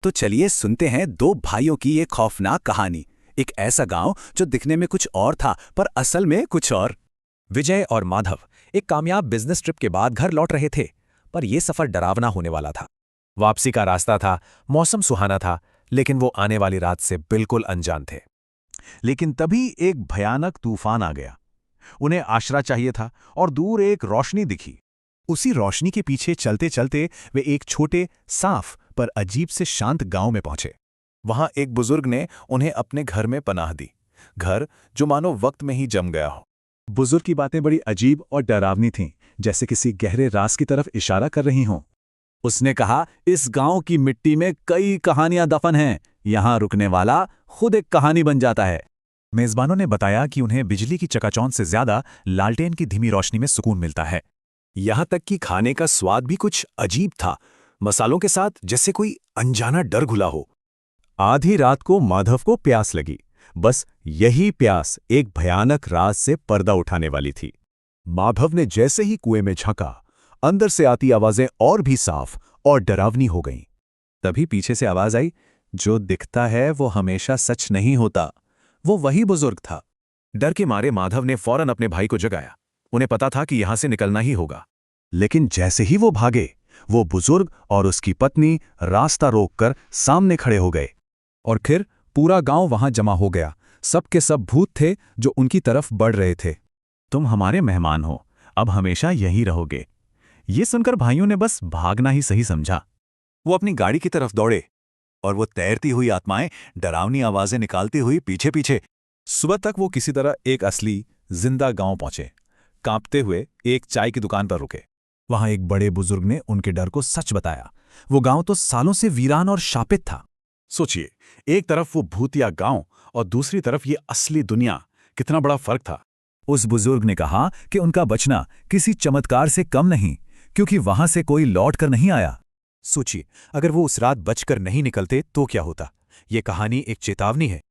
तो चलिए सुनते हैं दो भाइयों की ये खौफनाक कहानी। एक ऐसा गांव जो दिखने में कुछ और था पर असल में कुछ और। विजय और माधव एक कामयाब बिजनेस ट्रिप के बाद घर लौट रहे थे, पर यह सफर डरावना होने वाला था। वापसी का रास्ता था, मौसम सुहाना था, लेकिन वो आने वाली रात से बिल्कुल अनजान थे। लेकिन तभी एक भयानक तूफान आ गया। उन्हें आश्रय चाहिए था और दूर एक रोशनी दिखी। उसी रोशनी के पीछे चलते चलते वे एक छोटे, साफ पर अजीब से शांत गांव में पहुंचे। वहां एक बुजुर्ग ने उन्हें अपने घर में पनाह दी, घर जो मानो वक्त में ही जम गया हो। बुजुर्ग की बातें बड़ी अजीब और डरावनी थीं, जैसे किसी गहरे राज की तरफ इशारा कर रही हों। उसने कहा, इस गांव की मिट्टी में कई कहानियां दफन हैं, यहां रुकने वाला खुद एक कहानी बन जाता है। मेजबानों ने बताया कि उन्हें बिजली की चकाचौंध से ज्यादा लालटेन की धीमी रोशनी में सुकून मिलता है। यहां तक कि खाने का स्वाद भी कुछ अजीब था, मसालों के साथ जैसे कोई अनजाना डर घुला हो। आधी रात को माधव को प्यास लगी। बस यही प्यास एक भयानक राज से पर्दा उठाने वाली थी। माधव ने जैसे ही कुएं में झांका, अंदर से आती आवाजें और भी साफ और डरावनी हो गईं। तभी पीछे से आवाज आई, जो दिखता है वो हमेशा सच नहीं होता। वो वही बुजुर्ग था। डर के मारे माधव ने फौरन अपने भाई को जगाया। उन्हें पता था कि यहां से निकलना ही होगा। लेकिन जैसे ही वो भागे, वो बुजुर्ग और उसकी पत्नी रास्ता रोककर सामने खड़े हो गए। और फिर पूरा गांव वहां जमा हो गया। सब के सब भूत थे जो उनकी तरफ बढ़ रहे थे। तुम हमारे मेहमान हो, अब हमेशा यही रहोगे। ये सुनकर भाइयों ने बस भागना ही सही समझा। वो अपनी गाड़ी की तरफ दौड़े और वो तैरती हुई आत्माएं डरावनी आवाजें निकालती हुई पीछे पीछे। सुबह तक वो किसी तरह एक असली जिंदा गांव पहुंचे। कांपते हुए एक चाय की दुकान पर रुके। वहां एक बड़े बुजुर्ग ने उनके डर को सच बताया। वो गांव तो सालों से वीरान और शापित था। सोचिए, एक तरफ वो भूतिया गांव और दूसरी तरफ ये असली दुनिया, कितना बड़ा फर्क था। उस बुजुर्ग ने कहा कि उनका बचना किसी चमत्कार से कम नहीं, क्योंकि वहां से कोई लौट कर नहीं आया। सोचिए, अगर वो उस रात बचकर नहीं निकलते तो क्या होता। ये कहानी एक चेतावनी है